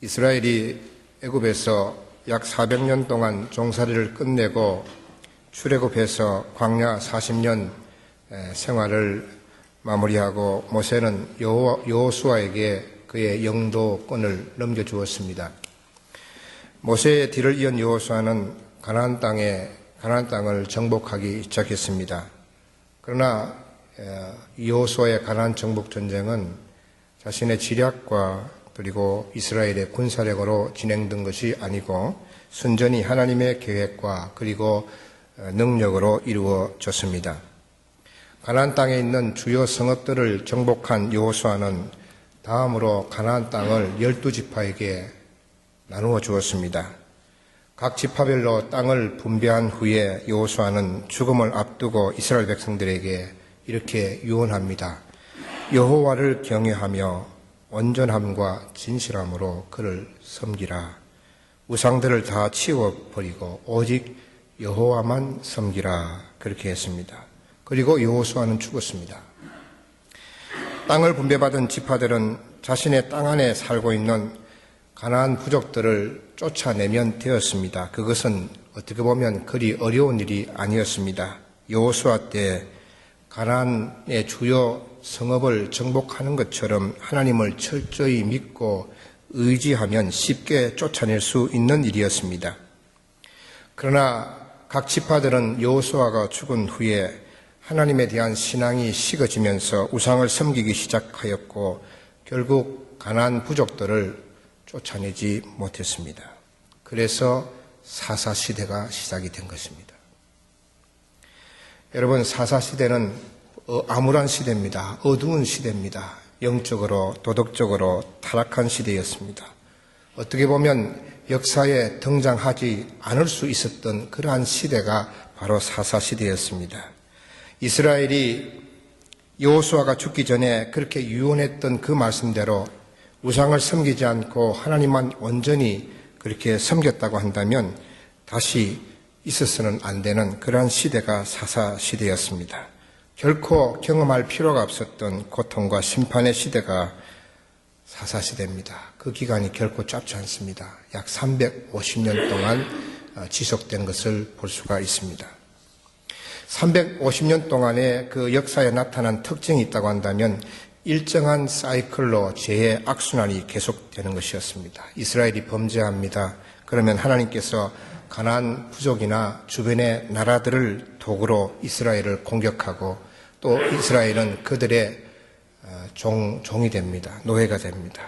이스라엘이 애굽에서 약 400년 동안 종살이를 끝내고 출애굽해서 광야 40년 생활을 마무리하고 모세는 여호수아에게 그의 영도권을 넘겨주었습니다. 모세의 뒤를 이은 여호수아는 가나안 땅을 정복하기 시작했습니다. 그러나 여호수아의 가나안 정복 전쟁은 자신의 지략과 그리고 이스라엘의 군사력으로 진행된 것이 아니고 순전히 하나님의 계획과 그리고 능력으로 이루어졌습니다. 가나안 땅에 있는 주요 성읍들을 정복한 여호수아는 다음으로 가나안 땅을 12지파에게 나누어 주었습니다. 각 지파별로 땅을 분배한 후에 여호수아는 죽음을 앞두고 이스라엘 백성들에게 이렇게 유언합니다. 여호와를 경외하며 온전함과 진실함으로 그를 섬기라. 우상들을 다 치워버리고 오직 여호와만 섬기라. 그렇게 했습니다. 그리고 여호수아는 죽었습니다. 땅을 분배받은 지파들은 자신의 땅 안에 살고 있는 가나안 부족들을 쫓아내면 되었습니다. 그것은 어떻게 보면 그리 어려운 일이 아니었습니다. 여호수아 때 가나안의 주요 성읍을 정복하는 것처럼 하나님을 철저히 믿고 의지하면 쉽게 쫓아낼 수 있는 일이었습니다. 그러나 각 지파들은 여호수아가 죽은 후에 하나님에 대한 신앙이 식어지면서 우상을 섬기기 시작하였고 결국 가나안 부족들을 쫓아내지 못했습니다. 그래서 사사시대가 시작이 된 것입니다. 여러분, 사사시대는 암울한 시대입니다. 어두운 시대입니다. 영적으로 도덕적으로 타락한 시대였습니다. 어떻게 보면 역사에 등장하지 않을 수 있었던 그러한 시대가 바로 사사시대였습니다. 이스라엘이 여호수아가 죽기 전에 그렇게 유언했던 그 말씀대로 우상을 섬기지 않고 하나님만 온전히 그렇게 섬겼다고 한다면 다시 있어서는 안 되는 그러한 시대가 사사시대였습니다. 결코 경험할 필요가 없었던 고통과 심판의 시대가 사사시대입니다. 그 기간이 결코 짧지 않습니다. 약 350년 동안 지속된 것을 볼 수가 있습니다. 350년 동안의 그 역사에 나타난 특징이 있다고 한다면 일정한 사이클로 죄의 악순환이 계속되는 것이었습니다. 이스라엘이 범죄합니다. 그러면 하나님께서 가나안 부족이나 주변의 나라들을 도구로 이스라엘을 공격하고 또 이스라엘은 그들의 종이 됩니다. 노예가 됩니다.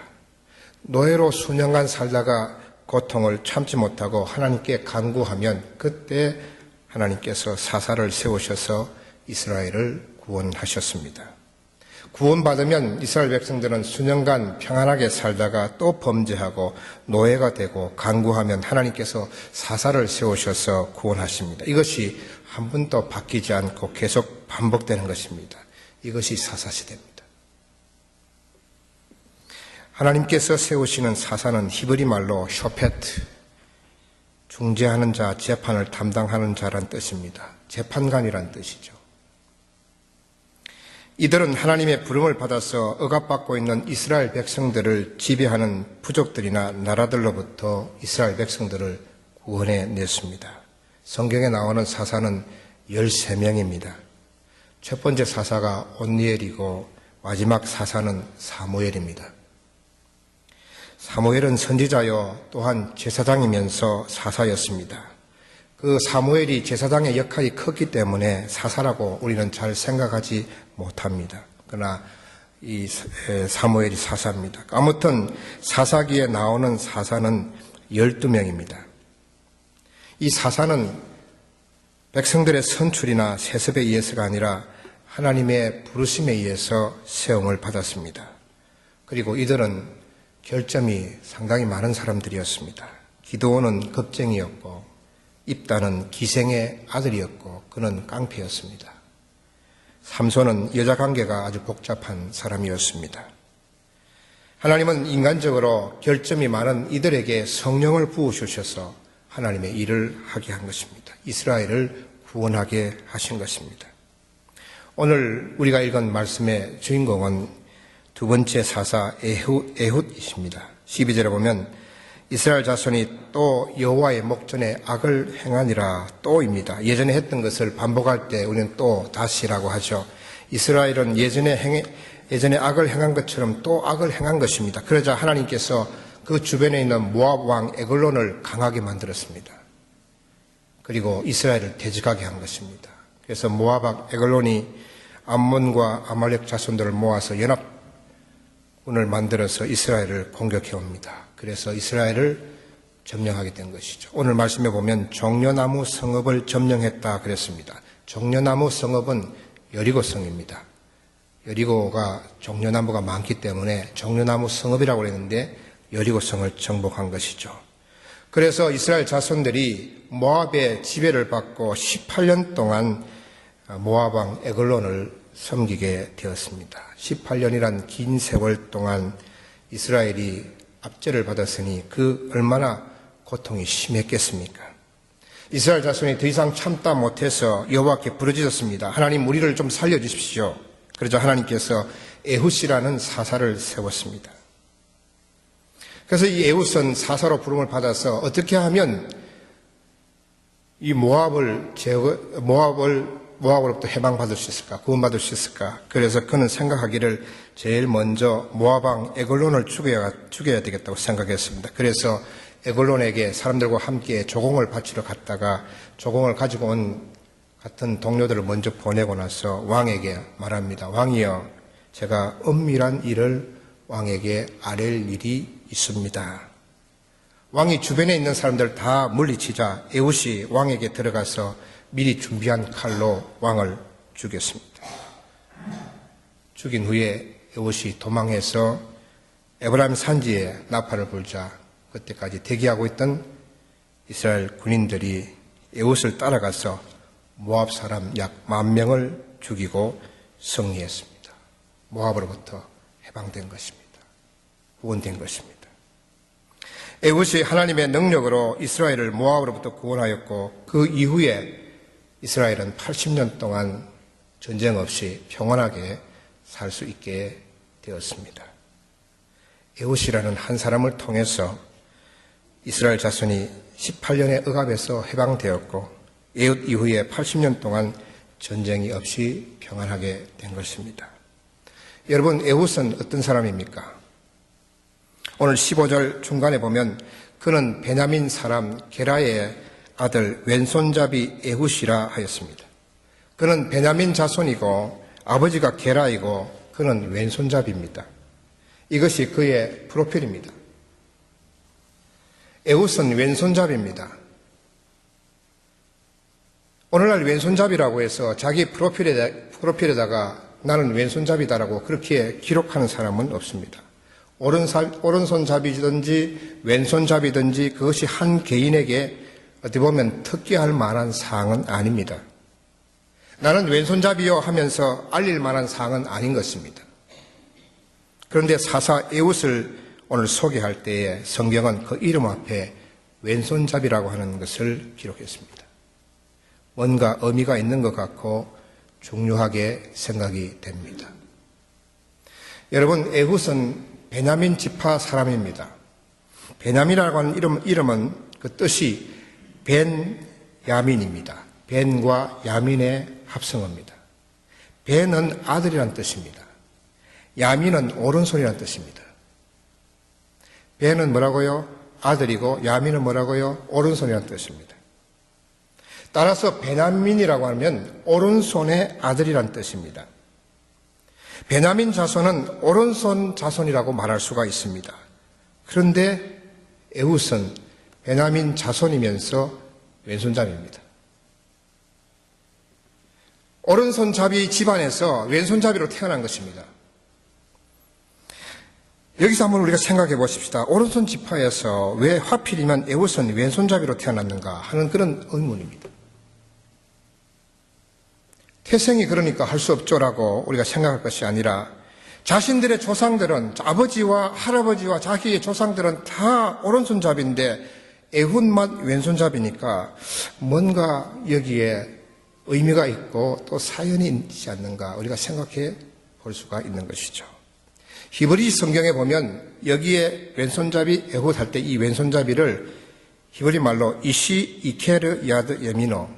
노예로 수년간 살다가 고통을 참지 못하고 하나님께 간구하면 그때 하나님께서 사사를 세우셔서 이스라엘을 구원하셨습니다. 구원받으면 이스라엘 백성들은 수년간 평안하게 살다가 또 범죄하고 노예가 되고 간구하면 하나님께서 사사를 세우셔서 구원하십니다. 이것이 한 번도 바뀌지 않고 계속 반복되는 것입니다. 이것이 사사시대입니다. 하나님께서 세우시는 사사는 히브리 말로 쇼페트, 중재하는 자, 재판을 담당하는 자란 뜻입니다. 재판관이란 뜻이죠. 이들은 하나님의 부름을 받아서 억압받고 있는 이스라엘 백성들을 지배하는 부족들이나 나라들로부터 이스라엘 백성들을 구원해냈습니다. 성경에 나오는 사사는 13명입니다. 첫 번째 사사가 온니엘이고 마지막 사사는 사무엘입니다. 사무엘은 선지자요 또한 제사장이면서 사사였습니다. 그 사무엘이 제사장의 역할이 컸기 때문에 사사라고 우리는 잘 생각하지 못합니다. 그러나 이 사무엘이 사사입니다. 아무튼 사사기에 나오는 사사는 12명입니다. 이 사사는 백성들의 선출이나 세습에 의해서가 아니라 하나님의 부르심에 의해서 세움을 받았습니다. 그리고 이들은 결점이 상당히 많은 사람들이었습니다. 기드온은 겁쟁이였고 입다는 기생의 아들이었고 그는 깡패였습니다. 삼손은 여자관계가 아주 복잡한 사람이었습니다. 하나님은 인간적으로 결점이 많은 이들에게 성령을 부으셔서 하나님의 일을 하게 한 것입니다. 이스라엘을 구원하게 하신 것입니다. 오늘 우리가 읽은 말씀의 주인공은 두 번째 사사 에훗이십니다. 12절에 보면 이스라엘 자손이 또 여호와의 목전에 악을 행하니라 또입니다. 예전에 했던 것을 반복할 때 우리는 또 다시라고 하죠. 이스라엘은 예전에 악을 행한 것처럼 또 악을 행한 것입니다. 그러자 하나님께서 그 주변에 있는 모압 왕 에글론을 강하게 만들었습니다. 그리고 이스라엘을 대적하게 한 것입니다. 그래서 모압 왕 에글론이 암몬과 아말렉 자손들을 모아서 연합군을 만들어서 이스라엘을 공격해 옵니다. 그래서 이스라엘을 점령하게 된 것이죠. 오늘 말씀에 보면 종려나무 성읍을 점령했다 그랬습니다. 종려나무 성읍은 여리고 성입니다. 여리고가 종려나무가 많기 때문에 종려나무 성읍이라고 그랬는데 여리고 성을 정복한 것이죠. 그래서 이스라엘 자손들이 모압의 지배를 받고 18년 동안 모압 왕 에글론을 섬기게 되었습니다. 18년이란 긴 세월 동안 이스라엘이 압제를 받았으니 그 얼마나 고통이 심했겠습니까? 이스라엘 자손이 더 이상 참다 못해서 여호와께 부르짖었습니다. 하나님, 우리를 좀 살려주십시오. 그러자 하나님께서 에훗이라는 사사를 세웠습니다. 그래서 이 에훗은 사사로 부름을 받아서 어떻게 하면 이 모압으로부터 해방받을 수 있을까? 구원받을 수 있을까? 그래서 그는 생각하기를 제일 먼저 모압 왕 에글론을 죽여야 되겠다고 생각했습니다. 그래서 에글론에게 사람들과 함께 조공을 바치러 갔다가 조공을 가지고 온 같은 동료들을 먼저 보내고 나서 왕에게 말합니다. 왕이여, 제가 은밀한 일을 왕에게 아랠 일이 있습니다. 왕이 주변에 있는 사람들 다 물리치자 에훗이 왕에게 들어가서 미리 준비한 칼로 왕을 죽였습니다. 죽인 후에 에훗이 도망해서 에브라임 산지에 나팔을 불자 그때까지 대기하고 있던 이스라엘 군인들이 에훗을 따라가서 모압 사람 약 10,000명을 죽이고 승리했습니다. 모압으로부터 해방된 것입니다. 구원된 것입니다. 에훗이 하나님의 능력으로 이스라엘을 모압으로부터 구원하였고 그 이후에 이스라엘은 80년 동안 전쟁 없이 평안하게 살 수 있게 되었습니다. 에훗이라는 한 사람을 통해서 이스라엘 자손이 18년의 억압에서 해방되었고 에훗 이후에 80년 동안 전쟁이 없이 평안하게 된 것입니다. 여러분, 에훗은 어떤 사람입니까? 오늘 15절 중간에 보면 그는 베냐민 사람 게라의 아들 왼손잡이 에훗이라 하였습니다. 그는 베냐민 자손이고 아버지가 게라이고 그는 왼손잡이입니다. 이것이 그의 프로필입니다. 에훗은 왼손잡이입니다. 오늘날 왼손잡이라고 해서 자기 프로필에다가 나는 왼손잡이다라고 그렇게 기록하는 사람은 없습니다. 오른손잡이든지 왼손잡이든지 그것이 한 개인에게 어떻게 보면 특기할 만한 사항은 아닙니다. 나는 왼손잡이요 하면서 알릴 만한 사항은 아닌 것입니다. 그런데 사사 에훗을 오늘 소개할 때에 성경은 그 이름 앞에 왼손잡이라고 하는 것을 기록했습니다. 뭔가 의미가 있는 것 같고 중요하게 생각이 됩니다. 여러분, 에훗은 베냐민 지파 사람입니다. 베냐민이라고 하는 이름은 그 뜻이 벤야민입니다. 벤과 야민의 합성어입니다. 벤은 아들이란 뜻입니다. 야민은 오른손이란 뜻입니다. 벤은 뭐라고요? 아들이고 야민은 뭐라고요? 오른손이란 뜻입니다. 따라서 베냐민이라고 하면 오른손의 아들이란 뜻입니다. 베냐민 자손은 오른손 자손이라고 말할 수가 있습니다. 그런데 에훗은 베냐민 자손이면서 왼손잡이입니다. 오른손잡이 집안에서 왼손잡이로 태어난 것입니다. 여기서 한번 우리가 생각해 보십시다. 오른손 지파에서 왜 하필이면 에훗은 왼손잡이로 태어났는가 하는 그런 의문입니다. 태생이 그러니까 할 수 없죠라고 우리가 생각할 것이 아니라 자신들의 조상들은 아버지와 할아버지와 자기의 조상들은 다 오른손잡이인데 에훗만 왼손잡이니까 뭔가 여기에 의미가 있고 또 사연이 있지 않는가 우리가 생각해 볼 수가 있는 것이죠. 히브리 성경에 보면 여기에 왼손잡이 에훗 할 때 이 왼손잡이를 히브리 말로 이시 이케르 야드 예미노,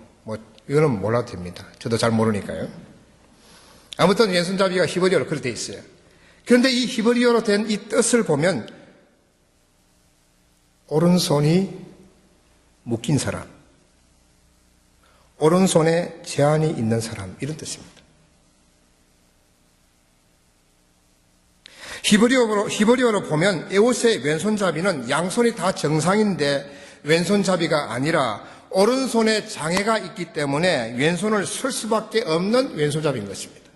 이거는 몰라도 됩니다. 저도 잘 모르니까요. 아무튼 왼손잡이가 히브리어로 그렇게 돼 있어요. 그런데 이 히브리어로 된 이 뜻을 보면 오른손이 묶인 사람, 오른손에 제한이 있는 사람, 이런 뜻입니다. 히브리어로 보면 에봇의 왼손잡이는 양손이 다 정상인데 왼손잡이가 아니라 오른손에 장애가 있기 때문에 왼손을 쓸 수밖에 없는 왼손잡이인 것입니다.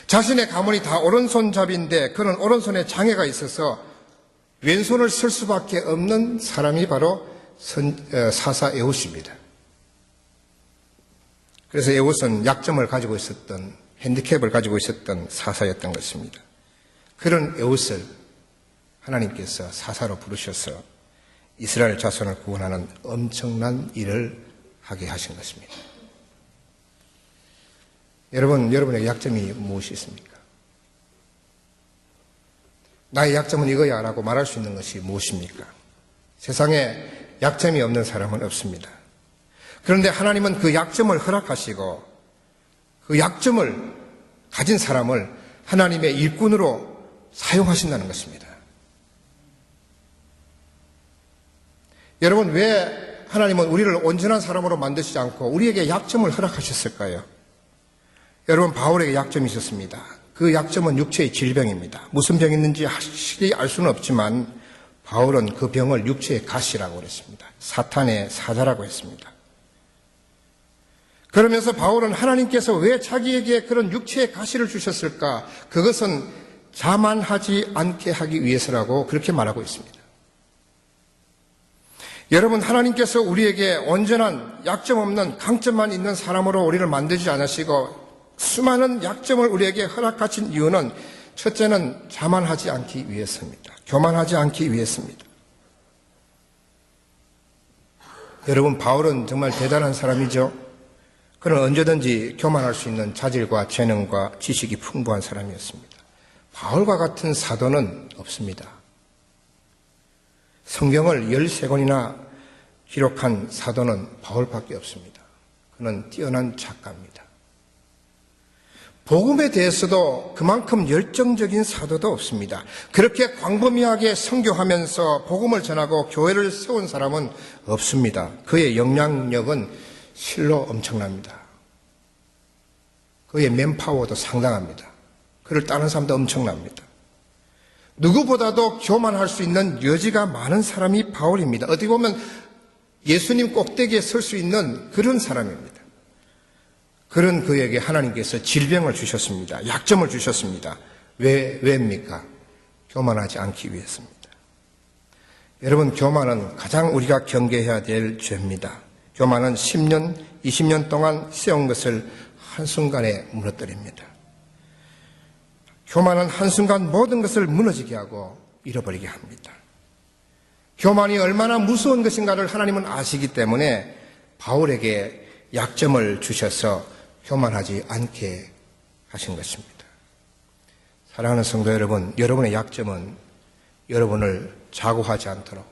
자신의 가문이 다 오른손잡이인데 그는 오른손에 장애가 있어서 왼손을 쓸 수밖에 없는 사람이 바로 사사 에봇입니다. 그래서 에봇은 약점을 가지고 있었던, 핸디캡을 가지고 있었던 사사였던 것입니다. 그런 에봇을 하나님께서 사사로 부르셔서 이스라엘 자손을 구원하는 엄청난 일을 하게 하신 것입니다. 여러분의 약점이 무엇이 있습니까? 나의 약점은 이거야 라고 말할 수 있는 것이 무엇입니까? 세상에 약점이 없는 사람은 없습니다. 그런데 하나님은 그 약점을 허락하시고 그 약점을 가진 사람을 하나님의 일꾼으로 사용하신다는 것입니다. 여러분, 왜 하나님은 우리를 온전한 사람으로 만드시지 않고 우리에게 약점을 허락하셨을까요? 여러분, 바울에게 약점이 있었습니다. 그 약점은 육체의 질병입니다. 무슨 병이 있는지 확실히 알 수는 없지만 바울은 그 병을 육체의 가시라고 그랬습니다. 사탄의 사자라고 했습니다. 그러면서 바울은 하나님께서 왜 자기에게 그런 육체의 가시를 주셨을까? 그것은 자만하지 않게 하기 위해서라고 그렇게 말하고 있습니다. 여러분, 하나님께서 우리에게 온전한 약점 없는 강점만 있는 사람으로 우리를 만들지 않으시고 수많은 약점을 우리에게 허락하신 이유는 첫째는 자만하지 않기 위해서입니다. 교만하지 않기 위해서입니다. 여러분, 바울은 정말 대단한 사람이죠. 그는 언제든지 교만할 수 있는 자질과 재능과 지식이 풍부한 사람이었습니다. 바울과 같은 사도는 없습니다. 성경을 13권이나 기록한 사도는 바울밖에 없습니다. 그는 뛰어난 작가입니다. 복음에 대해서도 그만큼 열정적인 사도도 없습니다. 그렇게 광범위하게 선교하면서 복음을 전하고 교회를 세운 사람은 없습니다. 그의 영향력은 실로 엄청납니다. 그의 맨파워도 상당합니다. 그를 따르는 사람도 엄청납니다. 누구보다도 교만할 수 있는 여지가 많은 사람이 바울입니다. 어떻게 보면 예수님 꼭대기에 설 수 있는 그런 사람입니다. 그런 그에게 하나님께서 질병을 주셨습니다. 약점을 주셨습니다. 왜입니까? 교만하지 않기 위해서입니다. 여러분, 교만은 가장 우리가 경계해야 될 죄입니다. 교만은 10년, 20년 동안 세운 것을 한순간에 무너뜨립니다. 교만은 한순간 모든 것을 무너지게 하고 잃어버리게 합니다. 교만이 얼마나 무서운 것인가를 하나님은 아시기 때문에 바울에게 약점을 주셔서 교만하지 않게 하신 것입니다. 사랑하는 성도 여러분, 여러분의 약점은 여러분을 자고하지 않도록,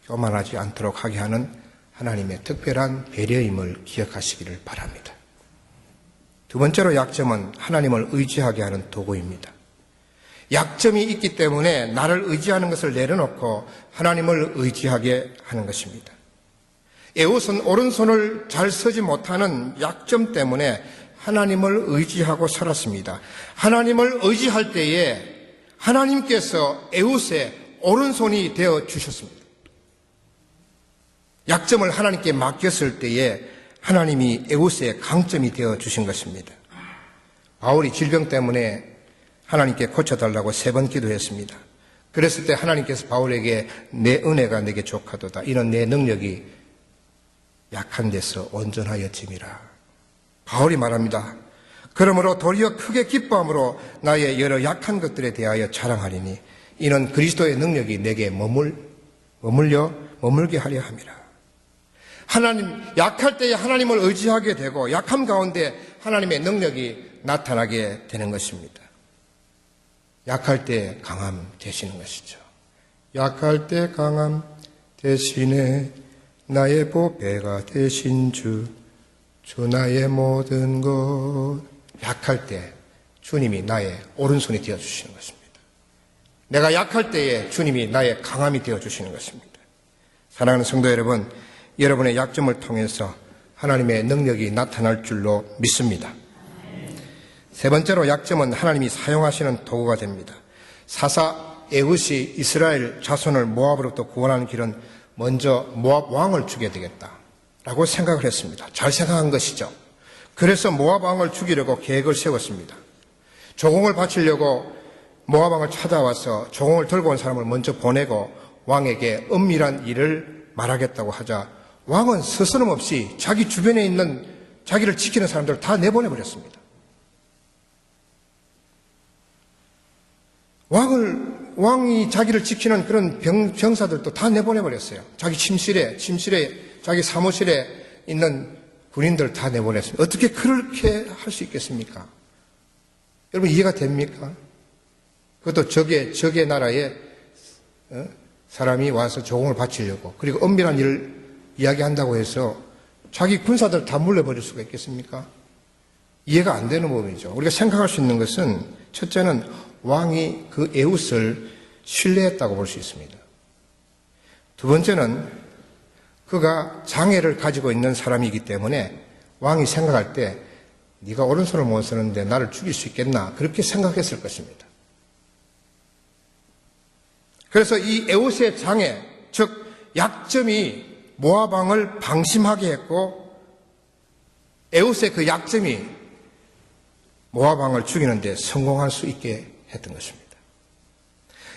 교만하지 않도록 하게 하는 하나님의 특별한 배려임을 기억하시기를 바랍니다. 두 번째로 약점은 하나님을 의지하게 하는 도구입니다. 약점이 있기 때문에 나를 의지하는 것을 내려놓고 하나님을 의지하게 하는 것입니다. 에봇은 오른손을 잘 쓰지 못하는 약점 때문에 하나님을 의지하고 살았습니다. 하나님을 의지할 때에 하나님께서 에봇의 오른손이 되어 주셨습니다. 약점을 하나님께 맡겼을 때에 하나님이 에봇의 강점이 되어 주신 것입니다. 바울이 질병 때문에 하나님께 고쳐달라고 3번 기도했습니다. 그랬을 때 하나님께서 바울에게 내 은혜가 내게 족하도다. 이런 내 능력이 약한 데서 온전하였음이라. 바울이 말합니다. 그러므로 도리어 크게 기뻐함으로 나의 여러 약한 것들에 대하여 자랑하리니 이는 그리스도의 능력이 내게 머물게 하려 함이라. 하나님, 약할 때에 하나님을 의지하게 되고 약함 가운데 하나님의 능력이 나타나게 되는 것입니다. 약할 때 강함 되시는 것이죠. 약할 때 강함 대신에 나의 보배가 되신 주 나의 모든 것. 약할 때 주님이 나의 오른손이 되어주시는 것입니다. 내가 약할 때에 주님이 나의 강함이 되어주시는 것입니다. 사랑하는 성도 여러분, 여러분의 약점을 통해서 하나님의 능력이 나타날 줄로 믿습니다. 세 번째로 약점은 하나님이 사용하시는 도구가 됩니다. 사사 에훗이 이스라엘 자손을 모압으로부터 구원하는 길은 먼저 모압 왕을 죽여야 되겠다라고 생각을 했습니다. 잘 생각한 것이죠. 그래서 모압 왕을 죽이려고 계획을 세웠습니다. 조공을 바치려고 모압 왕을 찾아와서 조공을 들고 온 사람을 먼저 보내고 왕에게 은밀한 일을 말하겠다고 하자 왕은 스스럼없이 자기 주변에 있는 자기를 지키는 사람들을 다 내보내버렸습니다. 왕이 자기를 지키는 그런 병사들도 다 내보내버렸어요. 자기 침실에 자기 사무실에 있는 군인들 다 내보냈습니다. 어떻게 그렇게 할 수 있겠습니까? 여러분 이해가 됩니까? 그것도 적의 나라에 사람이 와서 조공을 바치려고, 그리고 은밀한 일을 이야기한다고 해서 자기 군사들 다 물려버릴 수가 있겠습니까? 이해가 안 되는 부분이죠. 우리가 생각할 수 있는 것은, 첫째는 왕이 그 에훗을 신뢰했다고 볼 수 있습니다. 두 번째는 그가 장애를 가지고 있는 사람이기 때문에 왕이 생각할 때 네가 오른손을 못 쓰는데 나를 죽일 수 있겠나, 그렇게 생각했을 것입니다. 그래서 이 에훗의 장애, 즉 약점이 모압 왕을 방심하게 했고, 에훗의 그 약점이 모압 왕을 죽이는데 성공할 수 있게 했던 것입니다.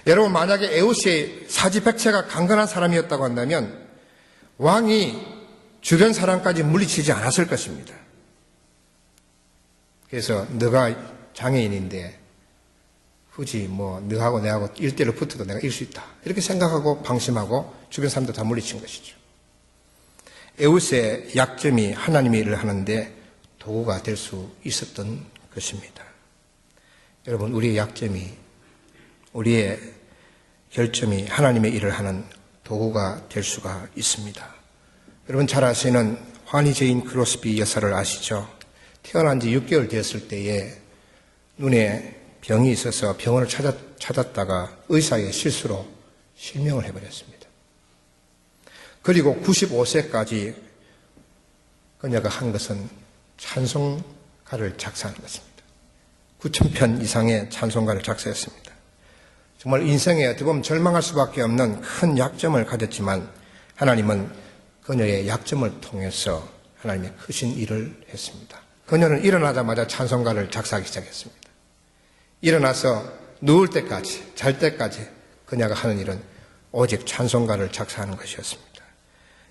여러분, 만약에 에훗이 사지백체가 강건한 사람이었다고 한다면 왕이 주변 사람까지 물리치지 않았을 것입니다. 그래서 너가 장애인인데 굳이 너하고 내하고 1대1로 붙어도 내가 이길 수 있다, 이렇게 생각하고 방심하고 주변 사람들 다 물리친 것이죠. 에훗의 약점이 하나님의 일을 하는데 도구가 될 수 있었던 것입니다. 여러분, 우리의 약점이, 우리의 결점이 하나님의 일을 하는 도구가 될 수가 있습니다. 여러분 잘 아시는 환희 제인 크로스비 여사를 아시죠? 태어난 지 6개월 되었을 때에 눈에 병이 있어서 병원을 찾았다가 의사의 실수로 실명을 해버렸습니다. 그리고 95세까지 그녀가 한 것은 찬송가를 작사하는 것입니다. 9,000편 이상의 찬송가를 작사했습니다. 정말 인생에 어떻게 보면 절망할 수밖에 없는 큰 약점을 가졌지만 하나님은 그녀의 약점을 통해서 하나님의 크신 일을 했습니다. 그녀는 일어나자마자 찬송가를 작사하기 시작했습니다. 일어나서 누울 때까지, 잘 때까지 그녀가 하는 일은 오직 찬송가를 작사하는 것이었습니다.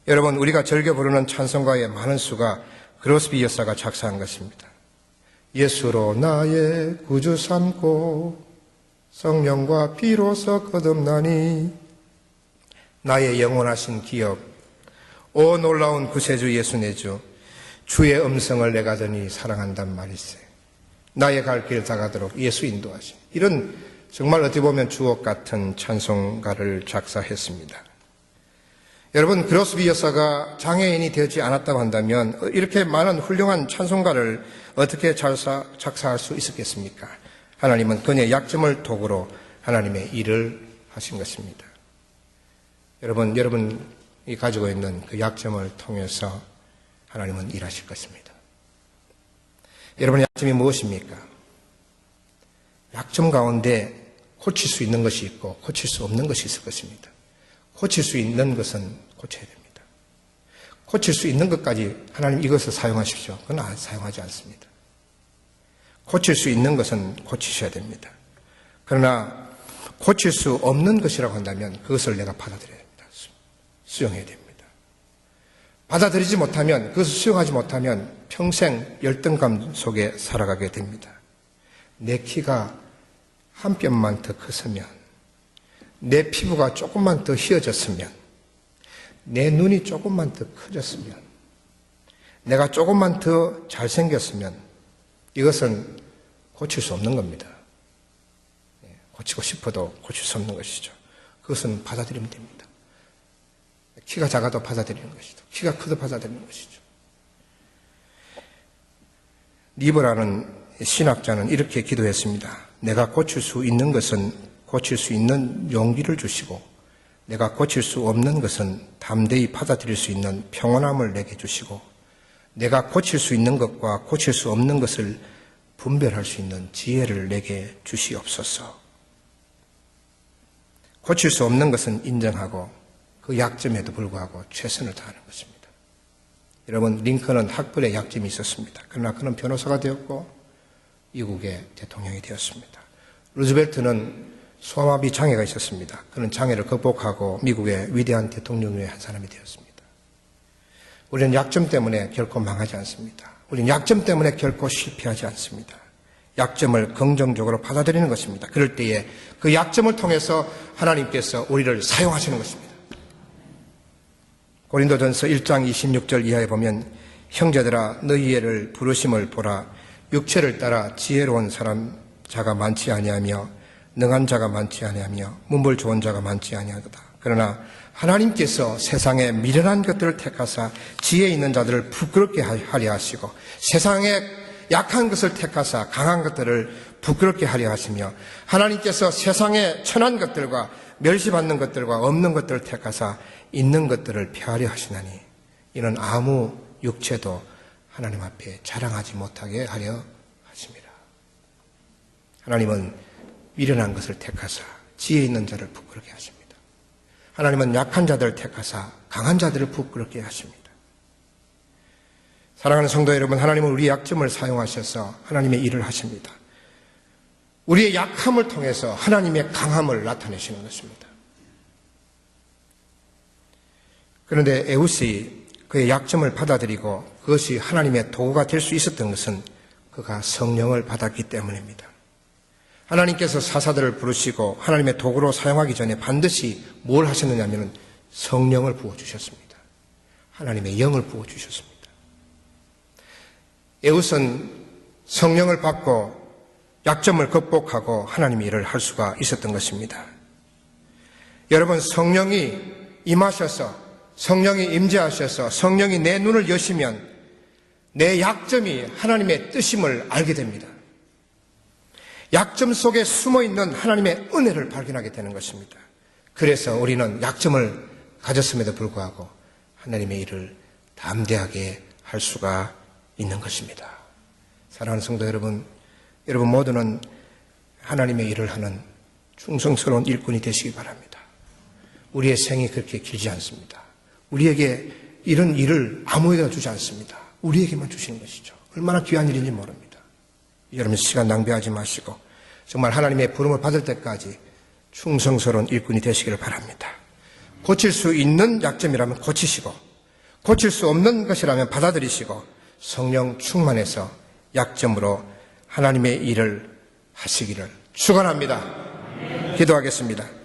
여러분, 우리가 즐겨 부르는 찬송가의 많은 수가 크로스비 여사가 작사한 것입니다. 예수로 나의 구주 삼고 성령과 비로소 거듭나니 나의 영원하신 기업, 오 놀라운 구세주 예수 내 주, 주의 음성을 내가 듣니 사랑한단 말일세. 나의 갈 길 다가도록 예수 인도하시니. 이런 정말 어떻게 보면 주옥 같은 찬송가를 작사했습니다. 여러분, 크로스비 여사가 장애인이 되지 않았다고 한다면 이렇게 많은 훌륭한 찬송가를 어떻게 작사할 수 있었겠습니까? 하나님은 그녀의 약점을 도구로 하나님의 일을 하신 것입니다. 여러분이 가지고 있는 그 약점을 통해서 하나님은 일하실 것입니다. 여러분의 약점이 무엇입니까? 약점 가운데 고칠 수 있는 것이 있고 고칠 수 없는 것이 있을 것입니다. 고칠 수 있는 것은 고쳐야 됩니다. 고칠 수 있는 것까지 하나님 이것을 사용하십시오, 그건 사용하지 않습니다. 고칠 수 있는 것은 고치셔야 됩니다. 그러나 고칠 수 없는 것이라고 한다면 그것을 내가 받아들여야 됩니다. 수용해야 됩니다. 받아들이지 못하면, 그것을 수용하지 못하면 평생 열등감 속에 살아가게 됩니다. 내 키가 한 뼘만 더 컸으면, 내 피부가 조금만 더 휘어졌으면, 내 눈이 조금만 더 커졌으면, 내가 조금만 더 잘생겼으면 이것은 고칠 수 없는 겁니다. 고치고 싶어도 고칠 수 없는 것이죠. 그것은 받아들이면 됩니다. 키가 작아도 받아들이는 것이죠. 키가 커도 받아들이는 것이죠. 리버라는 신학자는 이렇게 기도했습니다. 내가 고칠 수 있는 것은 고칠 수 있는 용기를 주시고 내가 고칠 수 없는 것은 담대히 받아들일 수 있는 평온함을 내게 주시고 내가 고칠 수 있는 것과 고칠 수 없는 것을 분별할 수 있는 지혜를 내게 주시옵소서. 고칠 수 없는 것은 인정하고 그 약점에도 불구하고 최선을 다하는 것입니다. 여러분, 링컨은 학벌에 약점이 있었습니다. 그러나 그는 변호사가 되었고 미국의 대통령이 되었습니다. 루즈벨트는 소아마비 장애가 있었습니다. 그는 장애를 극복하고 미국의 위대한 대통령 중에 한 사람이 되었습니다. 우리는 약점 때문에 결코 망하지 않습니다. 우리는 약점 때문에 결코 실패하지 않습니다. 약점을 긍정적으로 받아들이는 것입니다. 그럴 때에 그 약점을 통해서 하나님께서 우리를 사용하시는 것입니다. 고린도전서 1장 26절 이하에 보면 형제들아 너희를 부르심을 보라 육체를 따라 지혜로운 사람 자가 많지 아니하며 능한 자가 많지 아니하며 문벌 좋은 자가 많지 아니하도다. 그러나 하나님께서 세상에 미련한 것들을 택하사 지혜 있는 자들을 부끄럽게 하려 하시고 세상에 약한 것을 택하사 강한 것들을 부끄럽게 하려 하시며 하나님께서 세상에 천한 것들과 멸시받는 것들과 없는 것들을 택하사 있는 것들을 폐하려 하시나니 이는 아무 육체도 하나님 앞에 자랑하지 못하게 하려 하십니다. 하나님은 미련한 것을 택하사 지혜 있는 자를 부끄럽게 하십니다. 하나님은 약한 자들을 택하사 강한 자들을 부끄럽게 하십니다. 사랑하는 성도 여러분, 하나님은 우리의 약점을 사용하셔서 하나님의 일을 하십니다. 우리의 약함을 통해서 하나님의 강함을 나타내시는 것입니다. 그런데 에우스이 그의 약점을 받아들이고 그것이 하나님의 도구가 될 수 있었던 것은 그가 성령을 받았기 때문입니다. 하나님께서 사사들을 부르시고 하나님의 도구로 사용하기 전에 반드시 뭘 하셨느냐 하면 성령을 부어주셨습니다. 하나님의 영을 부어주셨습니다. 에웃은 성령을 받고 약점을 극복하고 하나님의 일을 할 수가 있었던 것입니다. 여러분, 성령이 임하셔서 성령이 임재하셔서 성령이 내 눈을 여시면 내 약점이 하나님의 뜻임을 알게 됩니다. 약점 속에 숨어있는 하나님의 은혜를 발견하게 되는 것입니다. 그래서 우리는 약점을 가졌음에도 불구하고 하나님의 일을 담대하게 할 수가 있는 것입니다. 사랑하는 성도 여러분, 여러분 모두는 하나님의 일을 하는 충성스러운 일꾼이 되시기 바랍니다. 우리의 생이 그렇게 길지 않습니다. 우리에게 이런 일을 아무에게나 주지 않습니다. 우리에게만 주시는 것이죠. 얼마나 귀한 일인지 모릅니다. 여러분 시간 낭비하지 마시고 정말 하나님의 부름을 받을 때까지 충성스러운 일꾼이 되시기를 바랍니다. 고칠 수 있는 약점이라면 고치시고 고칠 수 없는 것이라면 받아들이시고 성령 충만해서 약점으로 하나님의 일을 하시기를 축원합니다. 기도하겠습니다.